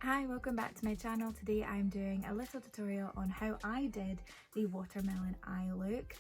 Hi, welcome back to my channel. Today I'm doing a little tutorial on how I did the watermelon eye look.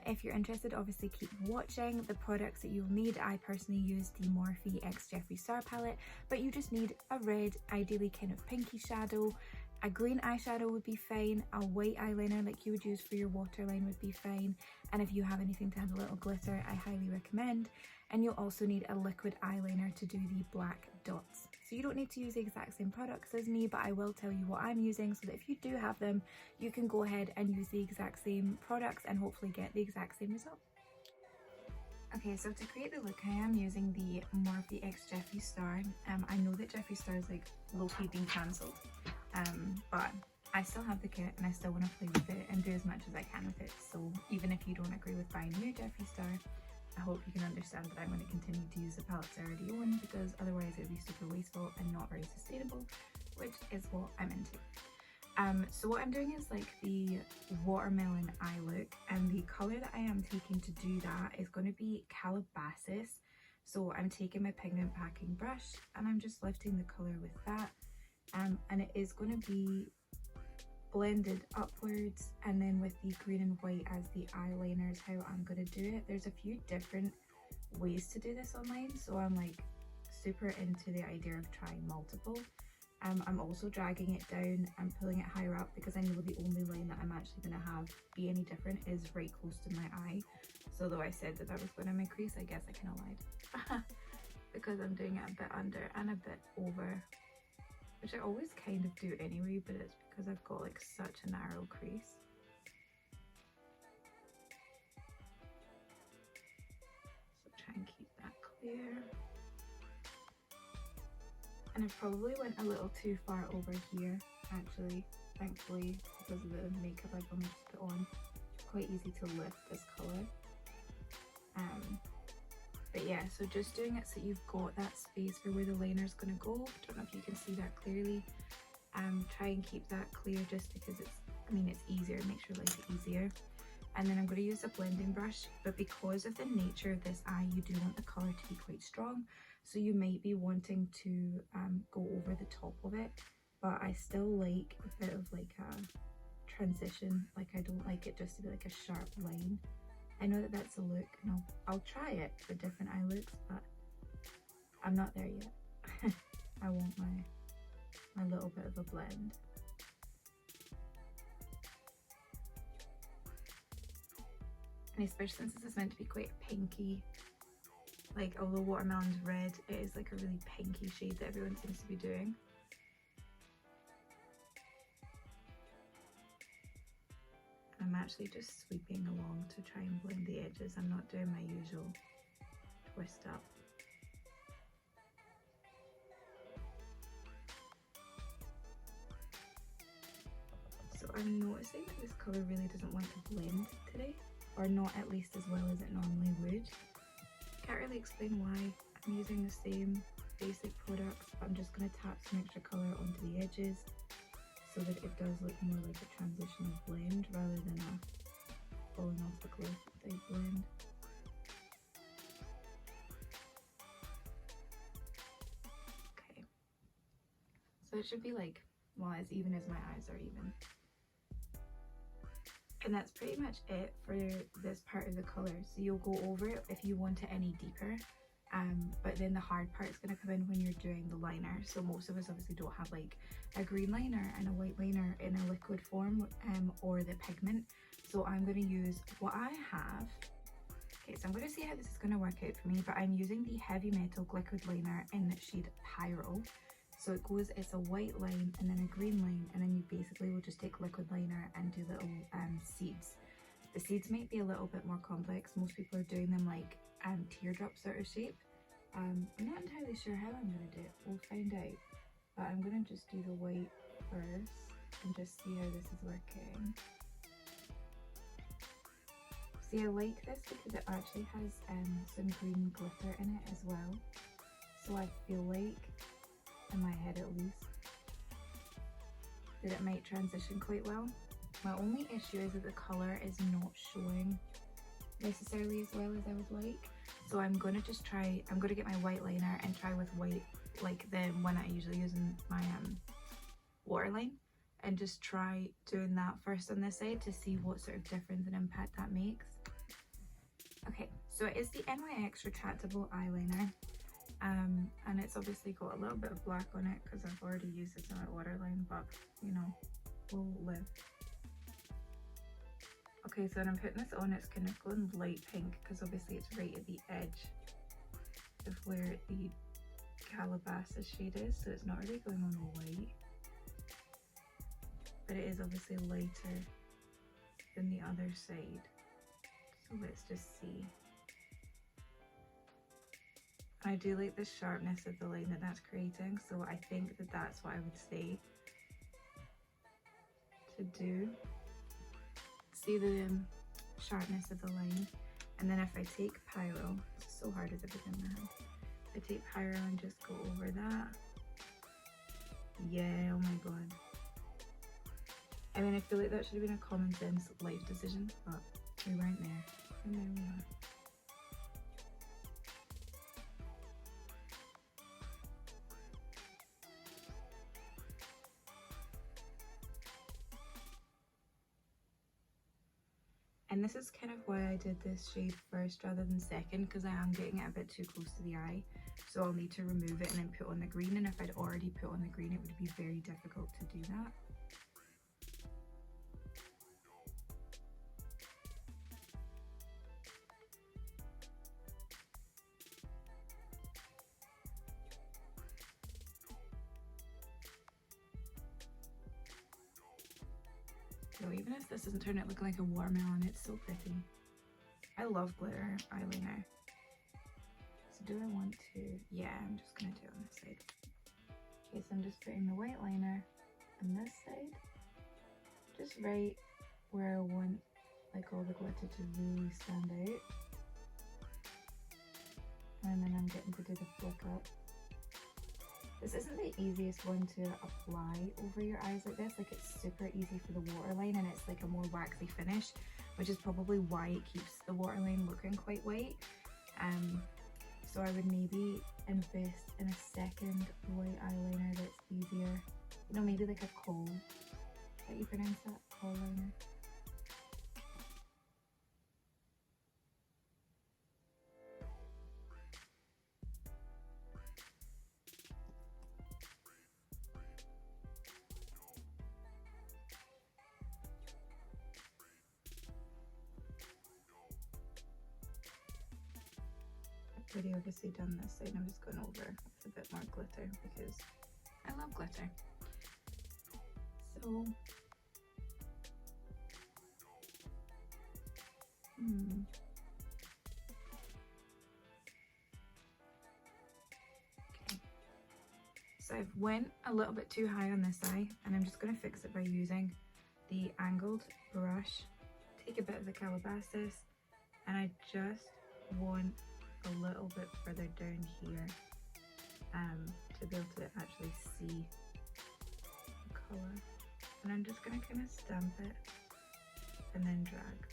If you're interested, obviously keep watching. The products that you'll need, I personally use the Morphe x Jeffree Star palette, but you just need a red, ideally kind of pinky shadow. A green eyeshadow would be fine, a white eyeliner like you would use for your waterline would be fine, and if you have anything to add a little glitter, I highly recommend. And you'll also need a liquid eyeliner to do the black dots. So you don't need to use the exact same products as me, but I will tell you what I'm using so that if you do have them, you can go ahead and use the exact same products and hopefully get the exact same result. Okay, so to create the look, I am using the Morphe x Jeffree Star. I know that Jeffree Star is like low-key being cancelled, but I still have the kit and I still want to play with it and do as much as I can with it. So even if you don't agree with buying new Jeffree Star, I hope you can understand that I'm going to continue to use the palettes I already own, because otherwise it would be super wasteful and not very sustainable, which is what I'm into. So what I'm doing is like the watermelon eye look, and the colour that I am taking to do that is going to be Calabasas. So I'm taking my pigment packing brush and I'm just lifting the colour with that, and it is going to be blended upwards, and then with the green and white as the eyeliner is how I'm going to do it. There's a few different ways to do this online, so I'm like super into the idea of trying multiple. I'm also dragging it down and pulling it higher up because I know the only line that I'm actually going to have be any different is right close to my eye. So though I said that was going to my crease, I guess I kind of lied because I'm doing it a bit under and a bit over, which I always kind of do anyway, but it's because I've got like such a narrow crease. So try and keep that clear. And I probably went a little too far over here, actually, thankfully, because of the makeup I've only just put on. It's quite easy to lift this colour. But yeah, so just doing it so you've got that space for where the liner's going to go. Don't know if you can see that clearly. Try and keep that clear just because it's easier, it makes your life easier. And then I'm going to use a blending brush, but because of the nature of this eye, you do want the colour to be quite strong. So you might be wanting to go over the top of it, but I still like a bit of like a transition. Like I don't like it just to be like a sharp line. I know that that's a look, and I'll try it for different eye looks, but I'm not there yet. I want my little bit of a blend. And especially since this is meant to be quite pinky, like although watermelon's red, it is like a really pinky shade that everyone seems to be doing. I'm actually just sweeping along to try and blend the edges. I'm not doing my usual twist up. So I'm noticing that this colour really doesn't want to blend today, or not at least as well as it normally would. Can't really explain why. I'm using the same basic products, but I'm just going to tap some extra colour onto the edges so that it does look more like a transitional blend rather than a falling off the cliff type blend. Okay, so it should be like, well, as even as my eyes are even. And that's pretty much it for this part of the colour. So you'll go over it if you want it any deeper, but then the hard part is going to come in when you're doing the liner. So most of us obviously don't have like a green liner and a white liner in a liquid form, or the pigment. So I'm going to use what I have. Okay, so I'm going to see how this is going to work out for me, but I'm using the Heavy Metal liquid liner in the shade Pyro. So it's a white line and then a green line, and then you basically will just take liquid liner and do little seeds. The seeds might be a little bit more complex. Most people are doing them like teardrop sort of shape. I'm not entirely sure how I'm going to do it. We'll find out. But I'm going to just do the white first and just see how this is working. See, I like this because it actually has some green glitter in it as well. So I feel like, in my head at least, that it might transition quite well. My only issue is that the colour is not showing necessarily as well as I would like. So I'm going to just try, I'm going to get my white liner and try with white, like the one I usually use in my waterline and just try doing that first on this side to see what sort of difference and impact that makes. Okay, so it is the NYX retractable eyeliner, and it's obviously got a little bit of black on it because I've already used this on my waterline, but you know, we'll live. Okay, so when I'm putting this on, it's kind of going light pink because obviously it's right at the edge of where the Calabasas shade is, so it's not really going on white, but it is obviously lighter than the other side. So let's just see. I do like the sharpness of the line that that's creating, so I think that that's what I would say to do. See the sharpness of the line, and then if I take Pyro, it's so hard as everything in my hand. If I take Pyro and just go over that, yeah, oh my god. I mean, I feel like that should have been a common sense life decision, but we weren't there, and there we are. And this is kind of why I did this shade first rather than second, because I am getting it a bit too close to the eye. So I'll need to remove it and then put on the green, and if I'd already put on the green it would be very difficult to do that. So even if this doesn't turn out looking like a watermelon, it's so pretty. I love glitter eyeliner. So do I want to? Yeah, I'm just gonna do it on this side. Okay, so I'm just putting the white liner on this side, just right where I want like all the glitter to really stand out. And then I'm getting to do the flick up. This isn't the easiest one to apply over your eyes like this. Like, it's super easy for the waterline, and it's like a more waxy finish, which is probably why it keeps the waterline looking quite white. So I would maybe invest in a second white eyeliner that's easier. You know, maybe like a kohl. How do you pronounce that? Kohl liner. Already obviously done this side. I'm just going over with a bit more glitter because I love glitter. So okay. So I've went a little bit too high on this eye, and I'm just going to fix it by using the angled brush. Take a bit of the Calabasas, and I just want a little bit further down here to be able to actually see the colour. And I'm just going to kind of stamp it and then drag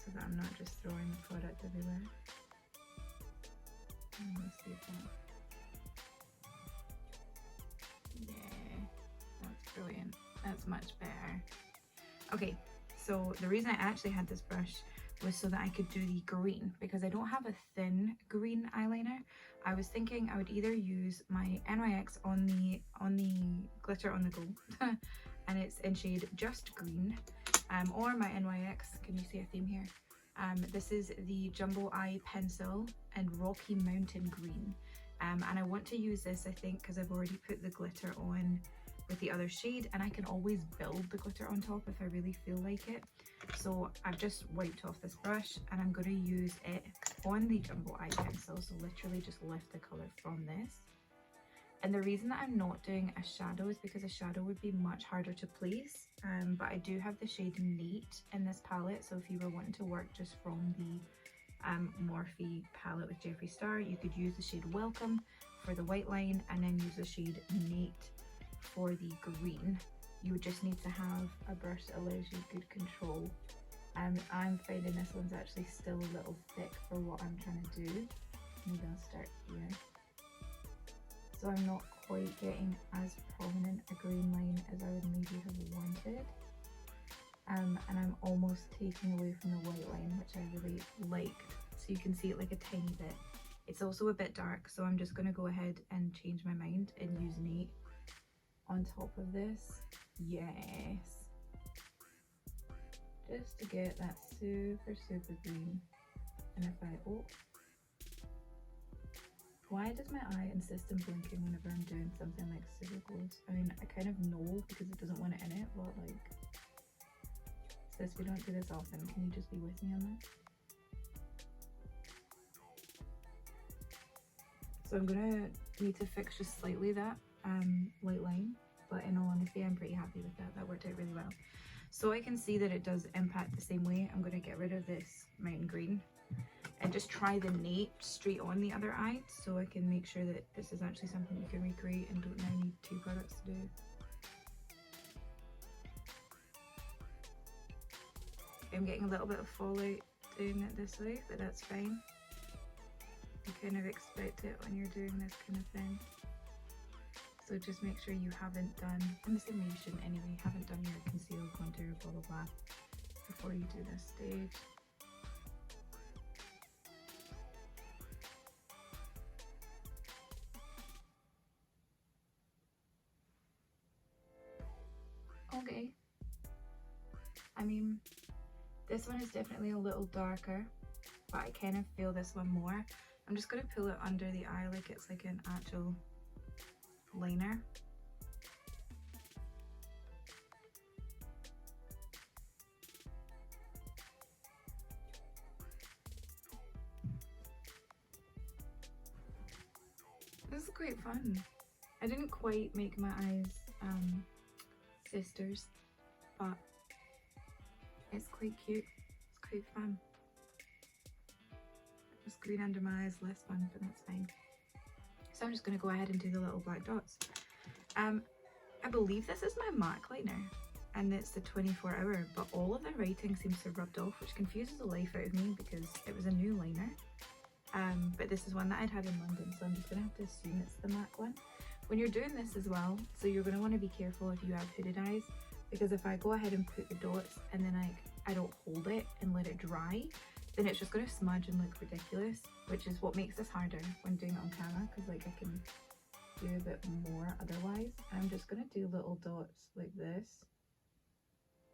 so that I'm not just throwing the product everywhere. Let me see if that... Yeah, that's brilliant. That's much better. Okay, so the reason I actually had this brush was so that I could do the green, because I don't have a thin green eyeliner. I was thinking I would either use my NYX on the glitter on the go and it's in shade Just Green, or my NYX, can you see a theme here? This is the Jumbo Eye Pencil and Rocky Mountain Green, and I want to use this, I think, because I've already put the glitter on with the other shade, and I can always build the glitter on top if I really feel like it. So I've just wiped off this brush and I'm going to use it on the Jumbo Eye Pencil, so literally just lift the colour from this. And the reason that I'm not doing a shadow is because a shadow would be much harder to place, but I do have the shade Neat in this palette, so if you were wanting to work just from the Morphe palette with Jeffree Star, you could use the shade Welcome for the white line and then use the shade Neat for the green. You would just need to have a brush that allows you good control. I'm finding this one's actually still a little thick for what I'm trying to do. Maybe I'll start here. so I'm not quite getting as prominent a green line as I would maybe have wanted. And I'm almost taking away from the white line, which I really liked. So you can see it like a tiny bit. It's also a bit dark, so I'm just going to go ahead and change my mind and use an 8 on top of this. Yes. Just to get that super, super green. And if I, oh. Why does my eye insist on blinking whenever I'm doing something like super close? I mean, I kind of know because it doesn't want it in it, but like, sis, we don't do this often. Can you just be with me on this? So I'm gonna need to fix just slightly that white line, but in all honesty, I'm pretty happy with that. That worked out really well. So I can see that it does impact the same way. I'm gonna get rid of this mountain green and just try the nape straight on the other eye so I can make sure that this is actually something you can recreate and don't now need 2 products to do. I'm getting a little bit of fallout doing it this way, but that's fine. You kind of expect it when you're doing this kind of thing. So just make sure you haven't done, and the same way you shouldn't anyway, haven't done your conceal, contour, blah blah blah before you do this stage. Okay. I mean, this one is definitely a little darker, but I kind of feel this one more. I'm just going to pull it under the eye like it's like an actual liner. This is quite fun. I didn't quite make my eyes sisters, but it's quite cute. It's quite fun. Just green under my eyes, less fun, but that's fine. So I'm just going to go ahead and do the little black dots. I believe this is my MAC liner, and it's the 24-hour, but all of the writing seems to have rubbed off, which confuses the life out of me because it was a new liner. But this is one that I'd had in London, so I'm just going to have to assume it's the MAC one. When you're doing this as well, so you're going to want to be careful if you have hooded eyes, because if I go ahead and put the dots and then I don't hold it and let it dry, then it's just going to smudge and look ridiculous, which is what makes this harder when doing it on camera, because like I can do a bit more otherwise. I'm just going to do little dots like this,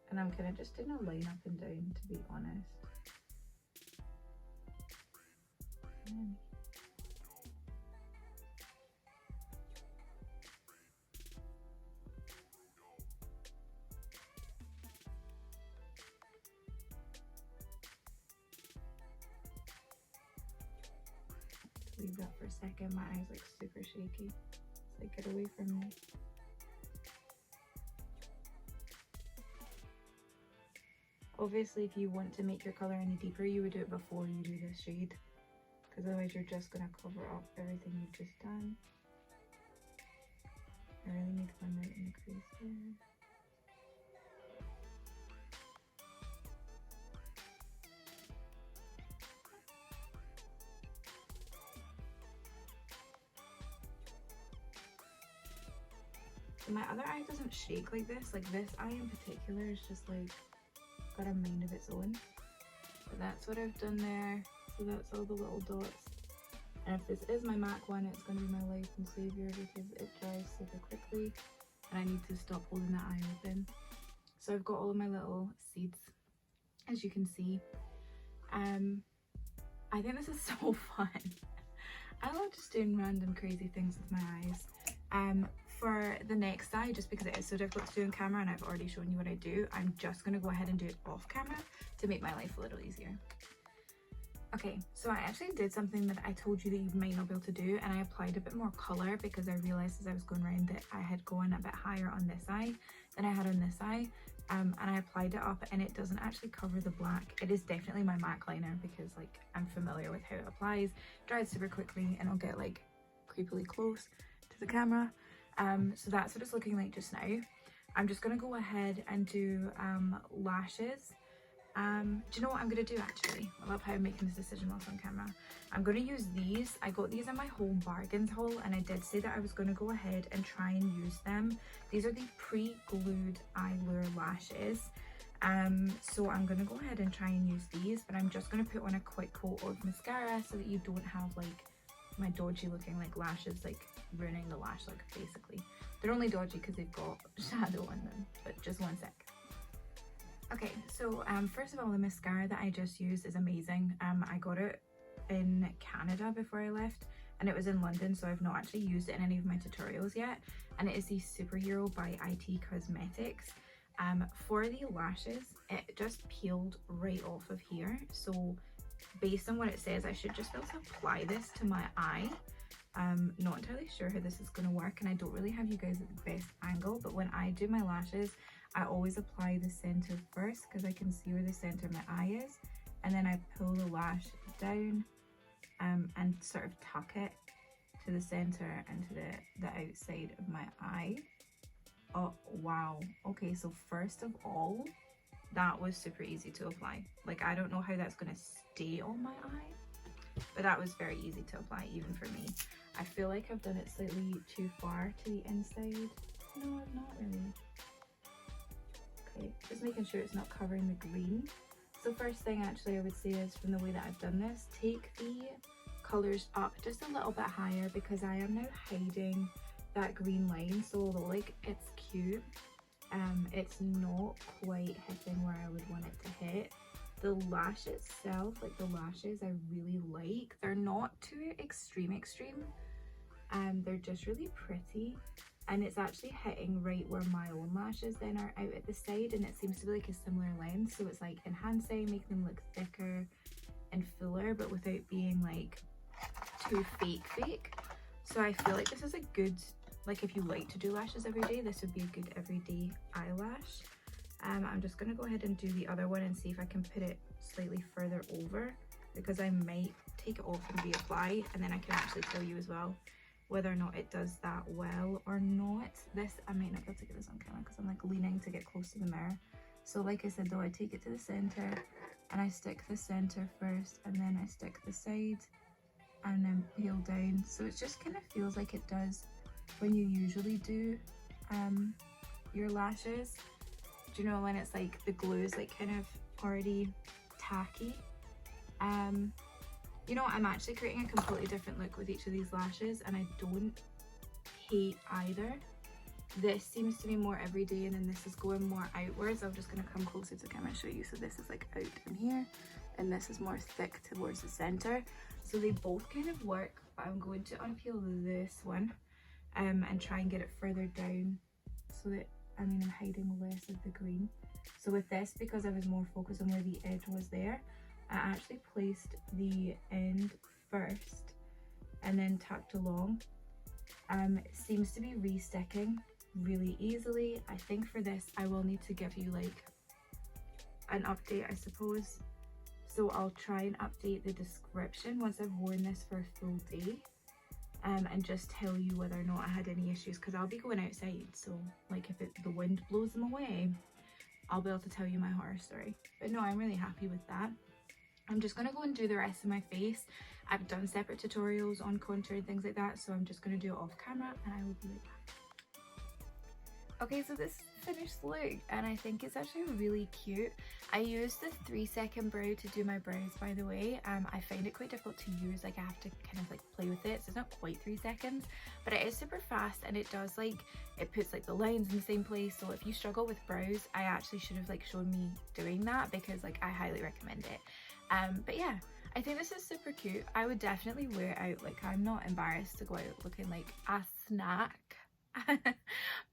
and I'm kind of just doing a line up and down, to be honest. Leave that for a second. My eyes look super shaky. It's like, get away from me. Obviously, if you want to make your colour any deeper, you would do it before you do this shade, because otherwise you're just going to cover up everything you've just done. I really need one right in the crease there. So my other eye doesn't shake like this. Like this eye in particular is just like got a mind of its own. But that's what I've done there. So that's all the little dots. And if this is my MAC one, it's going to be my life and savior because it dries super quickly and I need to stop holding that eye open. So I've got all of my little seeds, as you can see. I think this is so fun. I love just doing random crazy things with my eyes. For the next eye, just because it is so difficult to do on camera and I've already shown you what I do, I'm just going to go ahead and do it off camera to make my life a little easier. Okay, so I actually did something that I told you that you might not be able to do, and I applied a bit more colour because I realised as I was going around that I had gone a bit higher on this eye than I had on this eye. And I applied it up and it doesn't actually cover the black. It is definitely my MAC liner because like I'm familiar with how it applies, dries super quickly, and I'll get like creepily close to the camera. So that's what it's looking like just now. I'm just going to go ahead and do lashes Do you know what I'm going to do actually? I love how I'm making this decision whilst on camera. I'm going to use these. I got these in my Home Bargains haul, and I did say that I was going to go ahead and try and use them. These are the pre-glued Eylure lashes. So I'm going to go ahead and try and use these, but I'm just going to put on a quick coat of mascara so that you don't have like my dodgy looking like lashes like ruining the lash look basically. They're only dodgy because they've got shadow on them, but just one sec. Okay, so first of all, the mascara that I just used is amazing. I got it in Canada before I left, and it was in London, so I've not actually used it in any of my tutorials yet, and it is the Superhero by IT Cosmetics. For the lashes, it just peeled right off of here, so based on what it says, I should just be able to apply this to my eye. Not entirely sure how this is going to work, and I don't really have you guys at the best angle, but when I do my lashes, I always apply the center first because I can see where the center of my eye is, and then I pull the lash down and sort of tuck it to the center and to the outside of my eye. Oh wow, okay, so first of all, that was super easy to apply. Like, I don't know how that's going to stay on my eye, but that was very easy to apply even for me. I feel like I've done it slightly too far to the inside. No, I've not really. Okay, just making sure it's not covering the green. So first thing actually I would say is, from the way that I've done this, take the colours up just a little bit higher, because I am now hiding that green line. So although like it's cute, it's not quite hitting where I would want it to hit. The lash itself, like the lashes, I really like. They're not too extreme, they're just really pretty, and it's actually hitting right where my own lashes then are out at the side, and it seems to be like a similar length, so it's like enhancing, making them look thicker and fuller, but without being like too fake. So I feel like this is a good, like if you like to do lashes every day, this would be a good everyday eyelash. I'm just going to go ahead and do the other one and see if I can put it slightly further over, because I might take it off and reapply, and then I can actually tell you as well whether or not it does that well or not. This, I might not be able to get this on camera because I'm like leaning to get close to the mirror. So like I said though, I take it to the center and I stick the center first, and then I stick the side and then peel down. So it just kind of feels like it does when you usually do your lashes. Do you know when it's like the glue is like kind of already tacky? You know, I'm actually creating a completely different look with each of these lashes, and I don't hate either. This seems to be more everyday, and then this is going more outwards. I'm just going to come closer to the camera and show you. So this is like out in here, and this is more thick towards the center. So they both kind of work, but I'm going to unpeel this one and try and get it further down so that, I mean, I'm hiding less of the green. So with this, because I was more focused on where the edge was there, I actually placed the end first and then tucked along. It seems to be re-sticking really easily. I think for this I will need to give you like an update, I suppose. So I'll try and update the description once I've worn this for a full day, and just tell you whether or not I had any issues, because I'll be going outside, so like if the wind blows them away, I'll be able to tell you my horror story. But no, I'm really happy with that. I'm just going to go and do the rest of my face. I've done separate tutorials on contour and things like that, so I'm just going to do it off camera and I will be right back. Okay, so this finished look, and I think it's actually really cute. I used the 3-second brow to do my brows, by the way. I find it quite difficult to use, like I have to kind of like play with it, so it's not quite 3 seconds, but it is super fast, and it does like, it puts like the lines in the same place. So if you struggle with brows, I actually should have like shown me doing that, because like I highly recommend it. But yeah, I think this is super cute. I would definitely wear it out. Like, I'm not embarrassed to go out looking like a snack.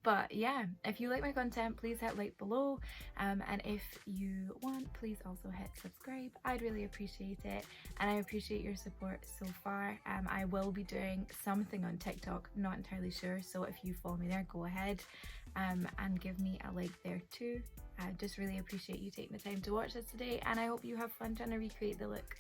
But yeah, if you like my content, please hit like below, and if you want, please also hit subscribe. I'd really appreciate it, and I appreciate your support so far. I will be doing something on TikTok, not entirely sure, so if you follow me there, go ahead and give me a like there too. I just really appreciate you taking the time to watch this today, and I hope you have fun trying to recreate the look.